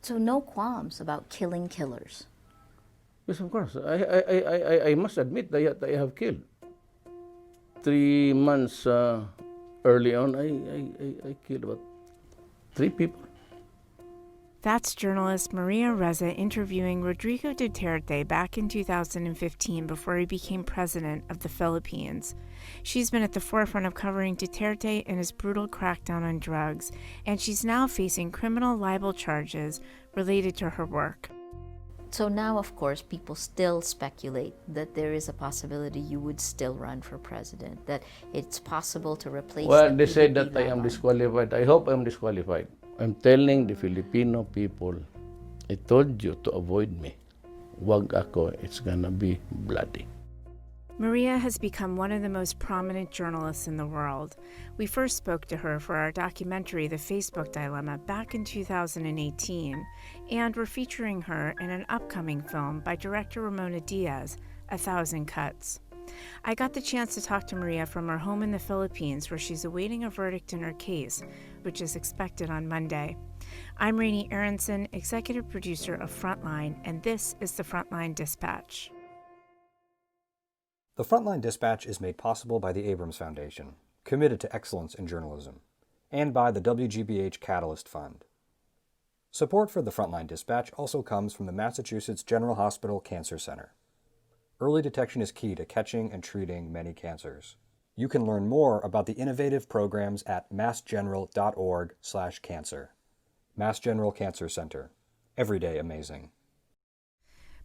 So no qualms about killing killers. Yes, of course. I must admit that I have killed. 3 months early on, I killed about 3 people. That's journalist Maria Ressa interviewing Rodrigo Duterte back in 2015 before he became president of the Philippines. She's been at the forefront of covering Duterte and his brutal crackdown on drugs, and she's now facing criminal libel charges related to her work. So now, of course, people still speculate that there is a possibility you would still run for president, that it's possible to replace. Well, they say that I am disqualified. I hope I'm disqualified. I'm telling the Filipino people, I told you to avoid me. Wag ako, it's gonna be bloody. Maria has become one of the most prominent journalists in the world. We first spoke to her for our documentary, The Facebook Dilemma, back in 2018, and we're featuring her in an upcoming film by director Ramona Diaz, 1,000 Cuts. I got the chance to talk to Maria from her home in the Philippines, where she's awaiting a verdict in her case, which is expected on Monday. I'm Rainey Aronson, executive producer of Frontline, and this is the Frontline Dispatch. The Frontline Dispatch is made possible by the Abrams Foundation, committed to excellence in journalism, and by the WGBH Catalyst Fund. Support for the Frontline Dispatch also comes from the Massachusetts General Hospital Cancer Center. Early detection is key to catching and treating many cancers. You can learn more about the innovative programs at massgeneral.org/cancer. Mass General Cancer Center. Every day amazing.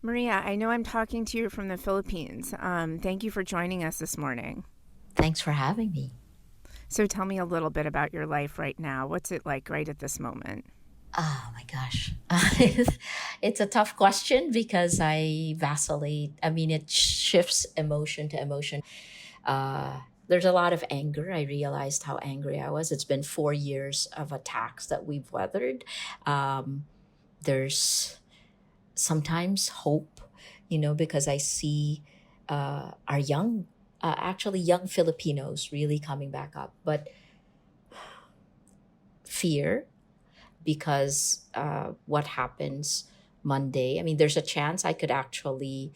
Maria, I know I'm talking to you from the Philippines. Thank you for joining us this morning. Thanks for having me. So tell me a little bit about your life right now. What's it like right at this moment? Oh my gosh. It's a tough question because I vacillate. I mean, it shifts emotion to emotion. There's a lot of anger. I realized how angry I was. It's been 4 years of attacks that we've weathered. There's sometimes hope, because I see our young Filipinos really coming back up. But fear, because what happens Monday, I mean, there's a chance I could actually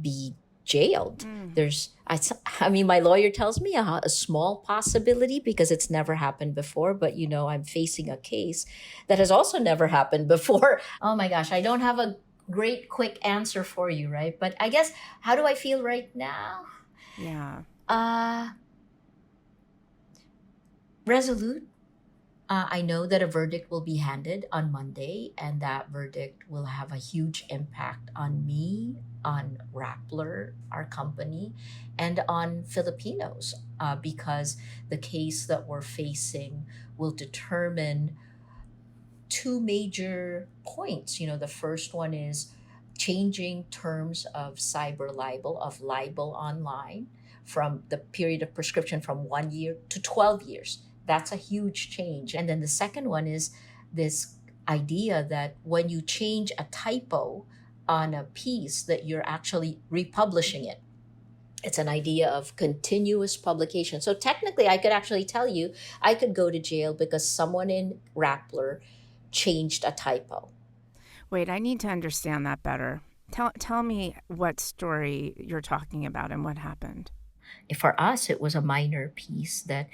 be jailed. My lawyer tells me a small possibility because it's never happened before, but I'm facing a case that has also never happened before. Oh my gosh, I don't have a great quick answer for you, right? But I guess, how do I feel right now? Yeah. Resolute. I know that a verdict will be handed on Monday, and that verdict will have a huge impact on me, on Rappler, our company, and on Filipinos, because the case that we're facing will determine 2 major points. The first one is changing terms of cyber libel, of libel online, from the period of prescription from 1 year to 12 years. That's a huge change. And then the second one is this idea that when you change a typo on a piece, that you're actually republishing it. It's an idea of continuous publication. So technically, I could actually tell you, I could go to jail because someone in Rappler changed a typo. Wait, I need to understand that better. Tell me what story you're talking about and what happened. For us, it was a minor piece that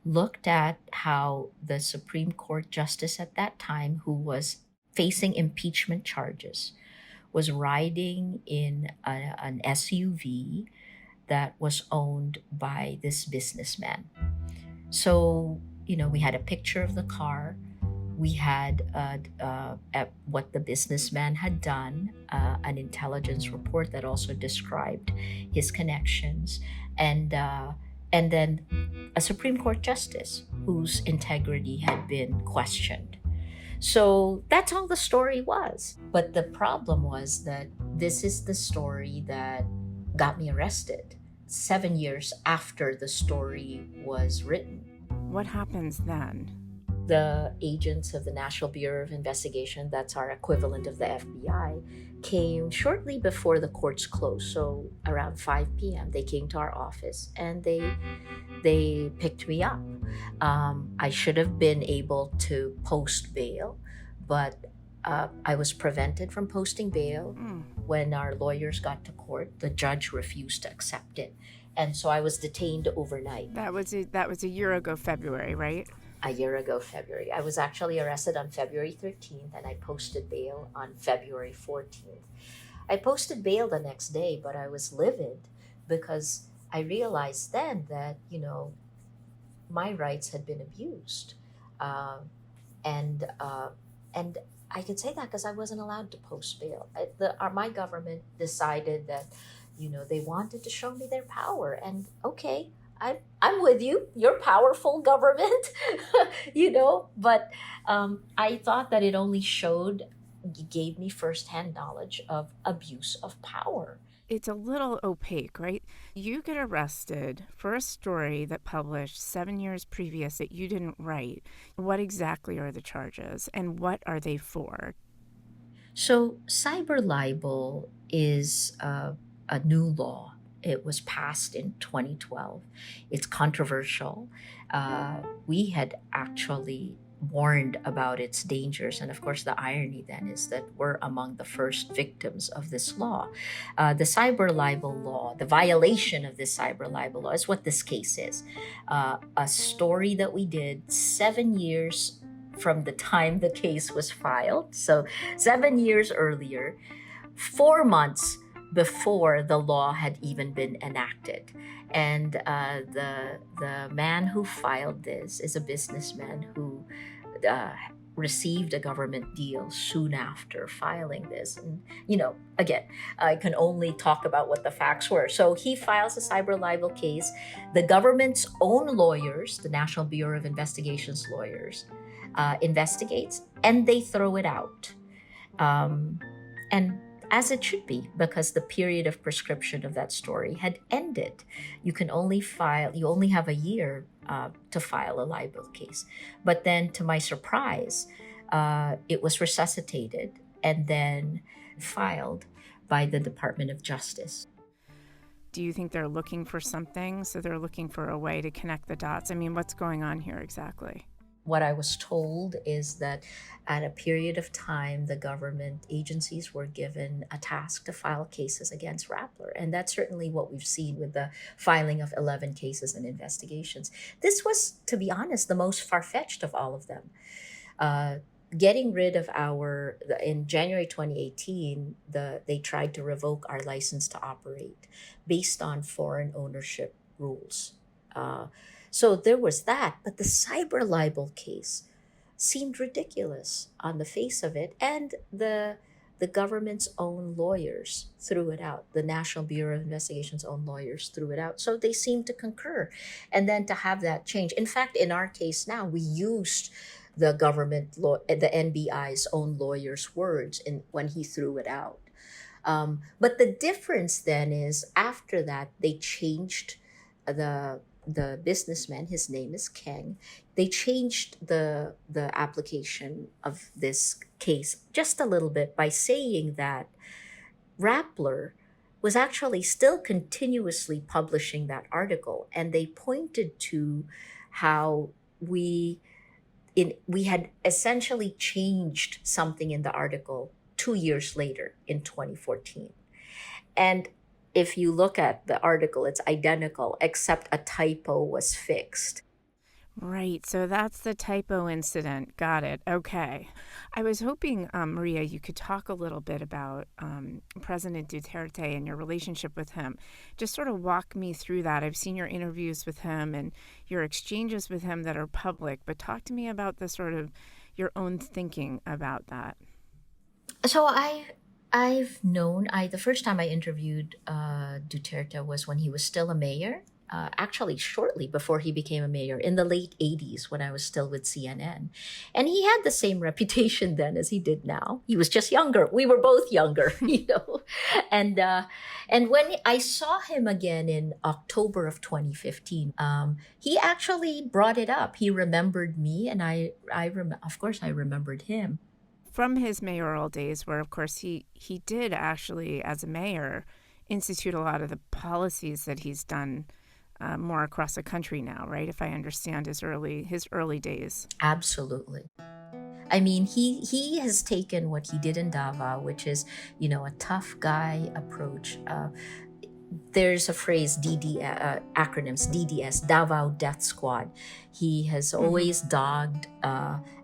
looked at how the Supreme Court justice at that time, who was facing impeachment charges, was riding in an SUV that was owned by this businessman. So, we had a picture of the car. We had what the businessman had done, an intelligence report that also described his connections, and then a Supreme Court justice whose integrity had been questioned. So that's all the story was. But the problem was that this is the story that got me arrested 7 years after the story was written. What happens then? The agents of the National Bureau of Investigation, that's our equivalent of the FBI, came shortly before the courts closed, so around 5 p.m. They came to our office and they picked me up. I should have been able to post bail, but I was prevented from posting bail. When our lawyers got to court, the judge refused to accept it. And so I was detained overnight. That was a year ago, February, right? A year ago, February. I was actually arrested on February 13th, and I posted bail on February 14th. I posted bail the next day, but I was livid because I realized then that, my rights had been abused. Um, and and I could say that because I wasn't allowed to post bail. My government decided that, they wanted to show me their power, and okay, I'm with you. You're powerful, government, But I thought that it only gave me firsthand knowledge of abuse of power. It's a little opaque, right? You get arrested for a story that published 7 years previous that you didn't write. What exactly are the charges, and what are they for? So, cyber libel is a new law. It was passed in 2012. It's controversial. We had actually warned about its dangers. And of course, the irony then is that we're among the first victims of this law. The cyber libel law, the violation of this cyber libel law is what this case is. A story that we did 7 years from the time the case was filed. So 7 years earlier, 4 months before the law had even been enacted. And the man who filed this is a businessman who received a government deal soon after filing this. And, again, I can only talk about what the facts were. So he files a cyber libel case. The government's own lawyers, the National Bureau of Investigation's lawyers, investigates, and they throw it out. And as it should be, because the period of prescription of that story had ended. You only have a year to file a libel case. But then, to my surprise, it was resuscitated and then filed by the Department of Justice. Do you think they're looking for something? So they're looking for a way to connect the dots? I mean, what's going on here exactly? What I was told is that at a period of time, the government agencies were given a task to file cases against Rappler. And that's certainly what we've seen with the filing of 11 cases and investigations. This was, to be honest, the most far-fetched of all of them. Getting rid of in January 2018, they tried to revoke our license to operate based on foreign ownership rules. So there was that, but the cyber libel case seemed ridiculous on the face of it, and the government's own lawyers threw it out. The National Bureau of Investigation's own lawyers threw it out. So they seemed to concur, and then to have that change. In fact, in our case now, we used the the NBI's own lawyer's words when he threw it out. But the difference then is after that, they changed the businessman, his name is Kang, they changed the application of this case just a little bit by saying that Rappler was actually still continuously publishing that article, and they pointed to how we had essentially changed something in the article 2 years later in 2014. And if you look at the article, it's identical, except a typo was fixed. Right. So that's the typo incident. Got it. Okay. I was hoping, Maria, you could talk a little bit about President Duterte and your relationship with him. Just sort of walk me through that. I've seen your interviews with him and your exchanges with him that are public, but talk to me about your own thinking about that. So the first time I interviewed Duterte was when he was still a mayor, actually shortly before he became a mayor in the late 80s when I was still with CNN. And he had the same reputation then as he did now. He was just younger. We were both younger, And when I saw him again in October of 2015, he actually brought it up. He remembered me, and of course I remembered him. From his mayoral days, where, of course, he did actually, as a mayor, institute a lot of the policies that he's done more across the country now, right? If I understand his early days. Absolutely. I mean, he has taken what he did in Davao, which is, a tough guy approach. There's a phrase, acronyms, DDS, Davao Death Squad. He has always dogged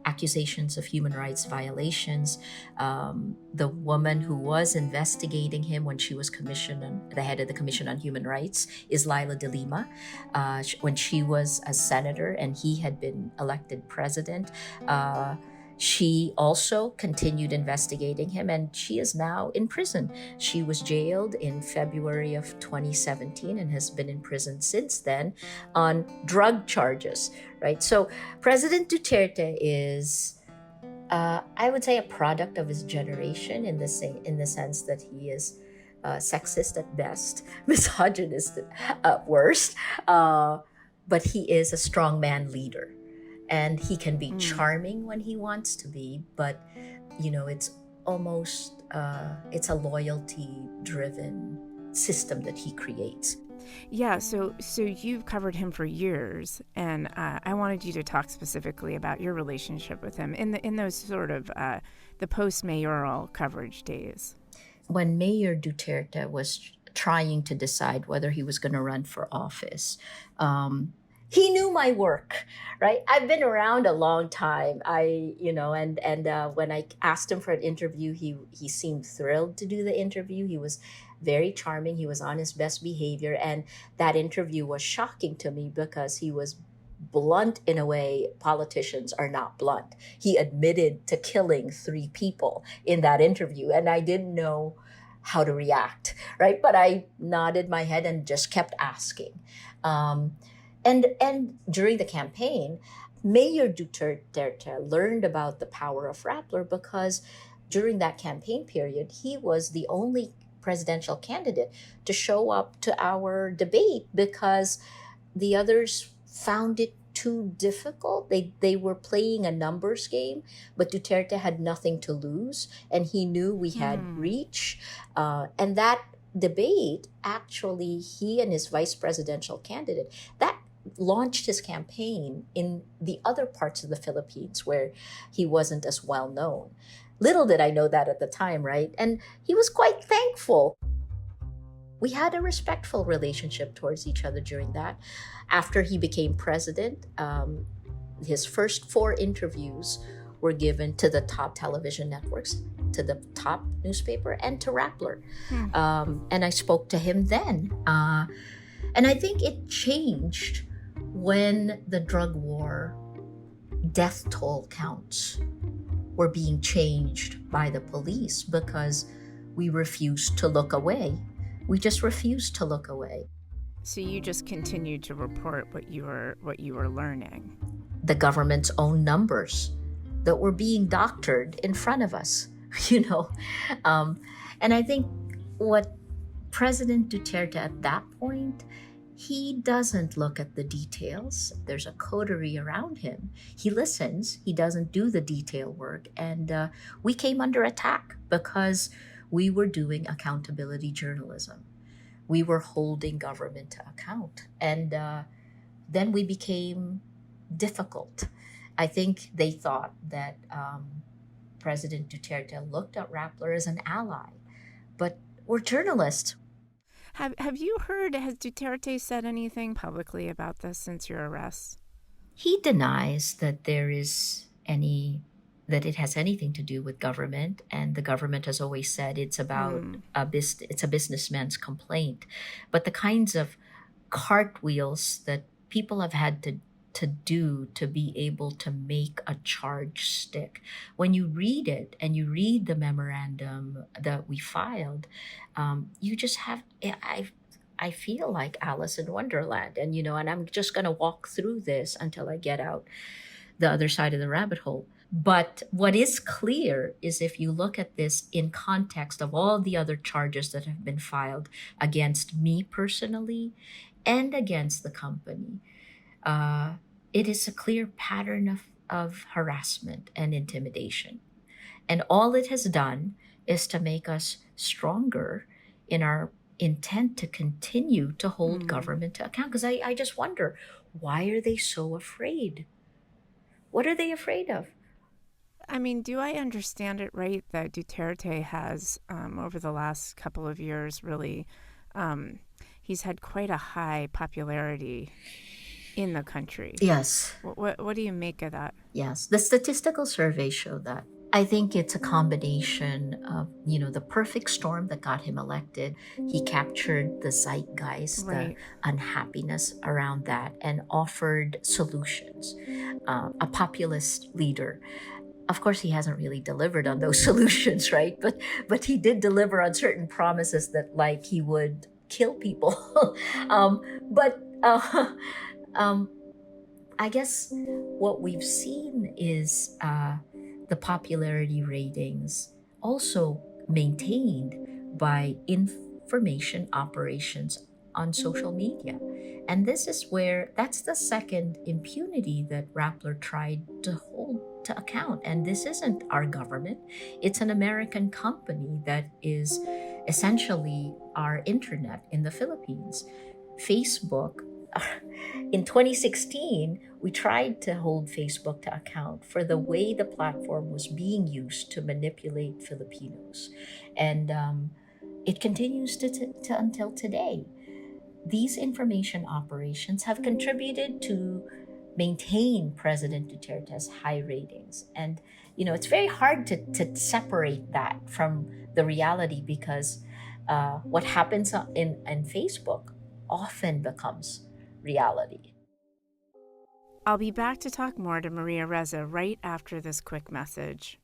accusations of human rights violations. The woman who was investigating him when she was the head of the Commission on Human Rights is Laila de Lima. When she was a senator and he had been elected president, she also continued investigating him, and she is now in prison. She was jailed in February of 2017 and has been in prison since then on drug charges, right? So President Duterte is, I would say, a product of his generation in the sense that he is sexist at best, misogynist at worst, but he is a strongman leader. And he can be charming when he wants to be, but it's almost it's a loyalty-driven system that he creates. Yeah, so you've covered him for years, and I wanted you to talk specifically about your relationship with him in those sort of the post-mayoral coverage days. When Mayor Duterte was trying to decide whether he was going to run for office, he knew my work, right? I've been around a long time. When I asked him for an interview, he seemed thrilled to do the interview. He was very charming. He was on his best behavior. And that interview was shocking to me because he was blunt in a way politicians are not blunt. He admitted to killing 3 people in that interview, and I didn't know how to react, right? But I nodded my head and just kept asking. And during the campaign, Mayor Duterte learned about the power of Rappler because during that campaign period, he was the only presidential candidate to show up to our debate because the others found it too difficult. They were playing a numbers game, but Duterte had nothing to lose, and he knew we had reach. And that debate, actually, he and his vice presidential candidate, that launched his campaign in the other parts of the Philippines where he wasn't as well known. Little did I know that at the time, right? And he was quite thankful. We had a respectful relationship towards each other during that. After he became president, his first 4 interviews were given to the top television networks, to the top newspaper, and to Rappler. And I spoke to him then. And I think it changed when the drug war death toll counts were being changed by the police because we refused to look away. We just refused to look away. So you just continued to report what you were learning. The government's own numbers that were being doctored in front of us, And I think what President Duterte at that point, he doesn't look at the details. There's a coterie around him. He listens. He doesn't do the detail work. And we came under attack because we were doing accountability journalism. We were holding government to account. And then we became difficult. I think they thought that President Duterte looked at Rappler as an ally. But we're journalists. Have you heard, has Duterte said anything publicly about this since your arrest? He denies that that it has anything to do with government, and the government has always said it's about it's a businessman's complaint. But the kinds of cartwheels that people have had to do to be able to make a charge stick. When you read it and you read the memorandum that we filed, you just have, I feel like Alice in Wonderland. And, and I'm just going to walk through this until I get out the other side of the rabbit hole. But what is clear is if you look at this in context of all the other charges that have been filed against me personally and against the company, it is a clear pattern of harassment and intimidation. And all it has done is to make us stronger in our intent to continue to hold government to account. Because I just wonder, why are they so afraid? What are they afraid of? I mean, do I understand it right that Duterte has, over the last couple of years, really, um, he's had quite a high popularity in the country? Yes. What do you make of that? Yes, the statistical surveys show that. I think it's a combination of, the perfect storm that got him elected. He captured the zeitgeist, the Right. unhappiness around that, and offered solutions. A populist leader. Of course, he hasn't really delivered on those solutions, right? But he did deliver on certain promises that, like, he would kill people. But um, I guess what we've seen is the popularity ratings also maintained by information operations on social media. And this is where that's the second impunity that Rappler tried to hold to account. And this isn't our government, it's an American company that is essentially our internet in the Philippines. Facebook, in 2016, we tried to hold Facebook to account for the way the platform was being used to manipulate Filipinos. And it continues to until today. These information operations have contributed to maintain President Duterte's high ratings. And, it's very hard to separate that from the reality because what happens in Facebook often becomes reality. I'll be back to talk more to Maria Ressa right after this quick message.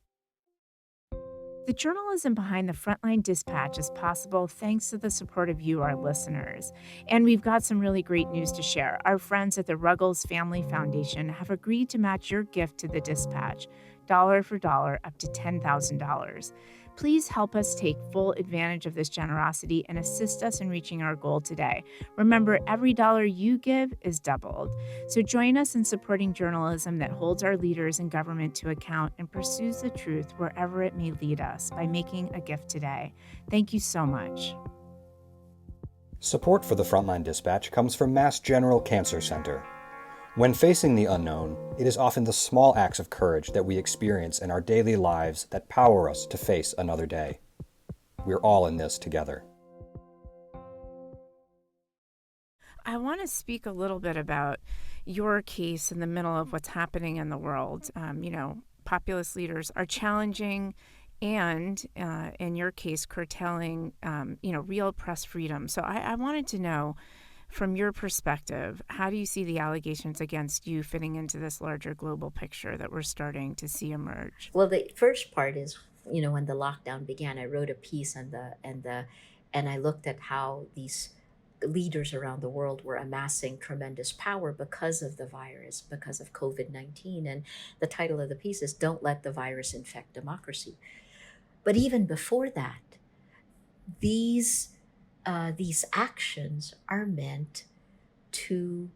The journalism behind the Frontline Dispatch is possible thanks to the support of you, our listeners. And we've got some really great news to share. Our friends at the Ruggles Family Foundation have agreed to match your gift to the Dispatch, dollar for dollar, up to $10,000. Please help us take full advantage of this generosity and assist us in reaching our goal today. Remember, every dollar you give is doubled. So join us in supporting journalism that holds our leaders and government to account and pursues the truth wherever it may lead us by making a gift today. Thank you so much. Support for the Frontline Dispatch comes from Mass General Cancer Center. When facing the unknown, it is often the small acts of courage that we experience in our daily lives that power us to face another day. We're all in this together. I want to speak a little bit about your case in the middle of what's happening in the world. Populist leaders are challenging and, in your case, curtailing, real press freedom. So I wanted to know, from your perspective, how do you see the allegations against you fitting into this larger global picture that we're starting to see emerge? Well, the first part is, when the lockdown began, I wrote a piece and I looked at how these leaders around the world were amassing tremendous power because of the virus, because of COVID-19. And the title of the piece is "Don't Let the Virus Infect Democracy." But even before that, these actions are meant to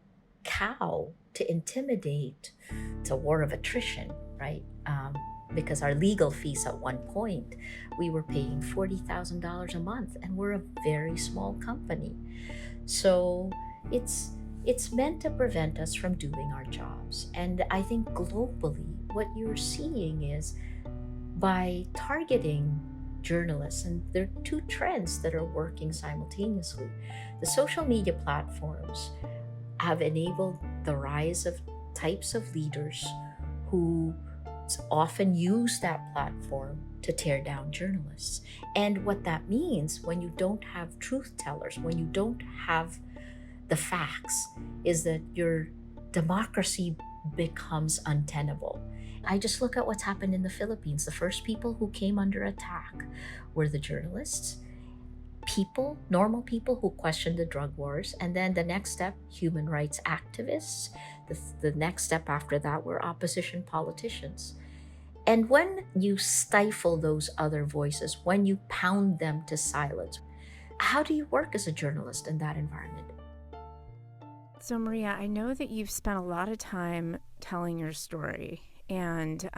to intimidate. It's a war of attrition, right? Because our legal fees at one point, we were paying $40,000 a month, and we're a very small company. So it's meant to prevent us from doing our jobs. And I think globally, what you're seeing is by targeting journalists, and there are two trends that are working simultaneously. The social media platforms have enabled the rise of types of leaders who often use that platform to tear down journalists. And what that means when you don't have truth tellers, when you don't have the facts, is that your democracy becomes untenable. I just look at what's happened in the Philippines. The first people who came under attack were the journalists, normal people who questioned the drug wars, and then the next step, human rights activists. The next step after that were opposition politicians. And when you stifle those other voices, when you pound them to silence, how do you work as a journalist in that environment? So, Maria, I know that you've spent a lot of time telling your story. And,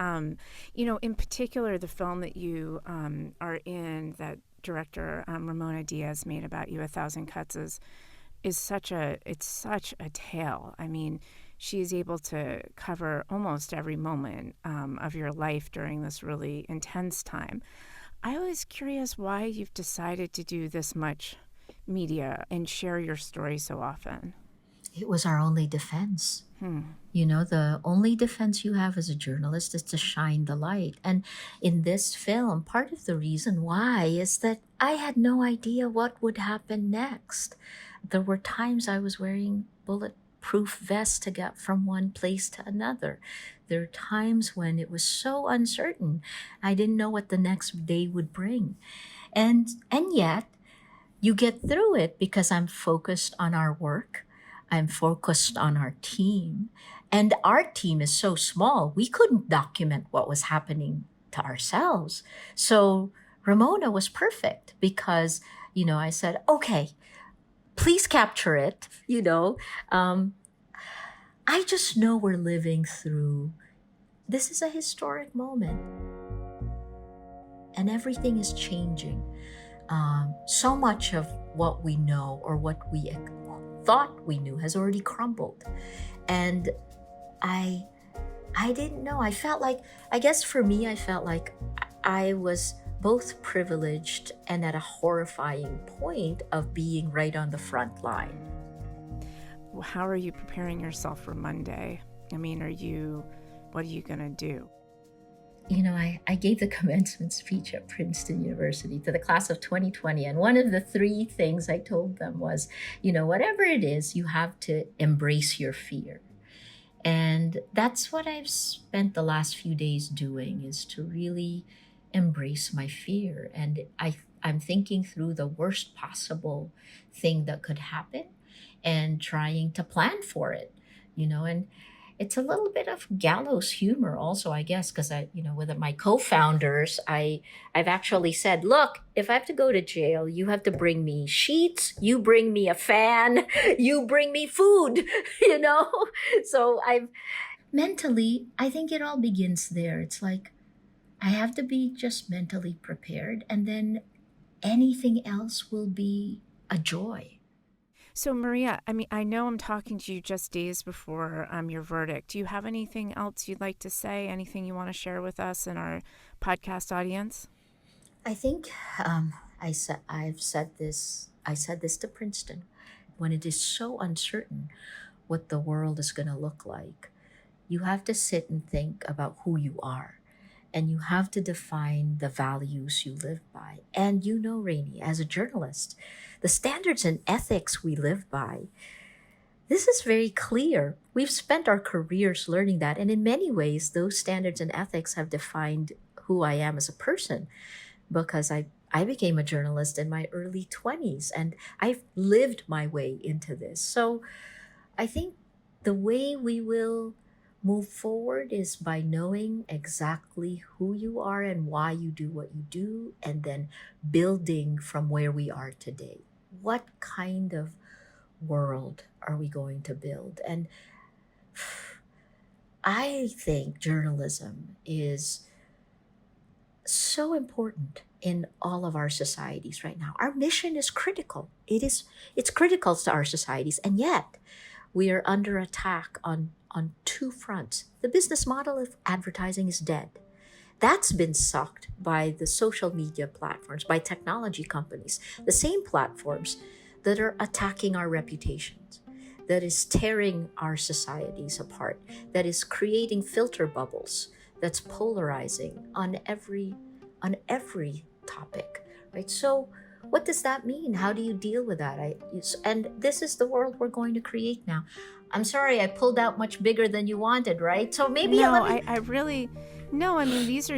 in particular, the film that you are in, that director Ramona Diaz made about you, A Thousand Cuts, is such a tale. I mean, she is able to cover almost every moment of your life during this really intense time. I was curious why you've decided to do this much media and share your story so often. It was our only defense. You know, the only defense you have as a journalist is to shine the light. And in this film, part of the reason why is that I had no idea what would happen next. There were times I was wearing bulletproof vests to get from one place to another. There are times when it was so uncertain. I didn't know what the next day would bring. And yet, you get through it because I'm focused on our work. I'm focused on our team. And our team is so small, we couldn't document what was happening to ourselves. So Ramona was perfect because, you know, I said, okay, please capture it. You know, I just know we're living through, this is a historic moment. And everything is changing. So much of what we know or what we thought we knew has already crumbled. And I didn't know. I felt like, I guess for me, I felt like I was both privileged and at a horrifying point of being right on the front line. How are you preparing yourself for Monday? I mean, what are you going to do? You know, I gave the commencement speech at Princeton University to the class of 2020. And one of the three things I told them was, you know, whatever it is, you have to embrace your fear. And that's what I've spent the last few days doing, is to really embrace my fear. And I'm thinking through the worst possible thing that could happen and trying to plan for it, you know, and it's a little bit of gallows humor also, I guess, because with my co-founders, I've actually said, look, if I have to go to jail, you have to bring me sheets, you bring me a fan, you bring me food, you know? So mentally, I think it all begins there. It's like, I have to be just mentally prepared, and then anything else will be a joy. So, Maria, I mean, I know I'm talking to you just days before your verdict. Do you have anything else you'd like to say? Anything you want to share with us and our podcast audience? I think I said this to Princeton. When it is so uncertain what the world is going to look like, you have to sit and think about who you are. And you have to define the values you live by. And you know, Rainey, as a journalist, the standards and ethics we live by, this is very clear. We've spent our careers learning that. And in many ways, those standards and ethics have defined who I am as a person, because I became a journalist in my early 20s and I've lived my way into this. So I think the way we will move forward is by knowing exactly who you are and why you do what you do, and then building from where we are today. What kind of world are we going to build? And I think journalism is so important in all of our societies right now. Our mission is critical. It's critical to our societies, and yet we are under attack on two fronts. The business model of advertising is dead. That's been sucked by the social media platforms, by technology companies, the same platforms that are attacking our reputations, that is tearing our societies apart, that is creating filter bubbles, that's polarizing on every topic, right? So what does that mean? How do you deal with that? And this is the world we're going to create now. I'm sorry, I pulled out much bigger than you wanted, right? So maybe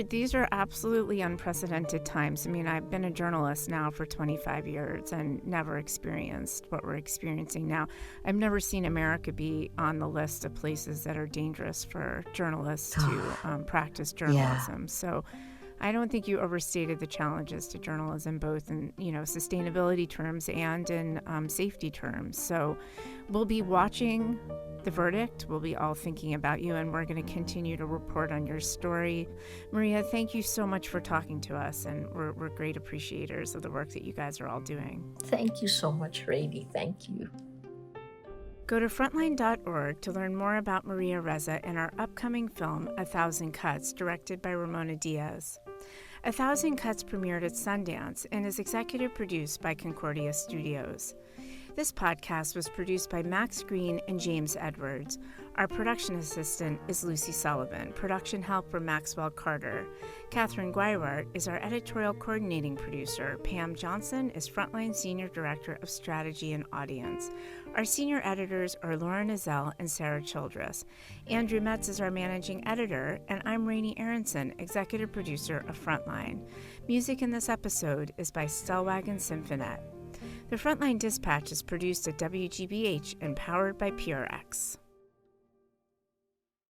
these are absolutely unprecedented times. I mean, I've been a journalist now for 25 years and never experienced what we're experiencing now. I've never seen America be on the list of places that are dangerous for journalists to practice journalism. Yeah. So I don't think you overstated the challenges to journalism, both in sustainability terms and in safety terms. So we'll be watching the verdict. We'll be all thinking about you, and we're going to continue to report on your story. Maria, thank you so much for talking to us, and we're great appreciators of the work that you guys are all doing. Thank you so much, Rainey. Thank you. Go to frontline.org to learn more about Maria Ressa and our upcoming film, 1,000 Cuts, directed by Ramona Diaz. 1,000 Cuts premiered at Sundance and is executive produced by Concordia Studios. This podcast was produced by Max Green and James Edwards. Our production assistant is Lucy Sullivan. Production help from Maxwell Carter. Catherine Guywart is our editorial coordinating producer. Pam Johnson is Frontline Senior Director of Strategy and Audience. Our senior editors are Lauren Azell and Sarah Childress. Andrew Metz is our managing editor, and I'm Rainey Aronson, executive producer of Frontline. Music in this episode is by Stellwagen Symphonette. The Frontline Dispatch is produced at WGBH and powered by PRX.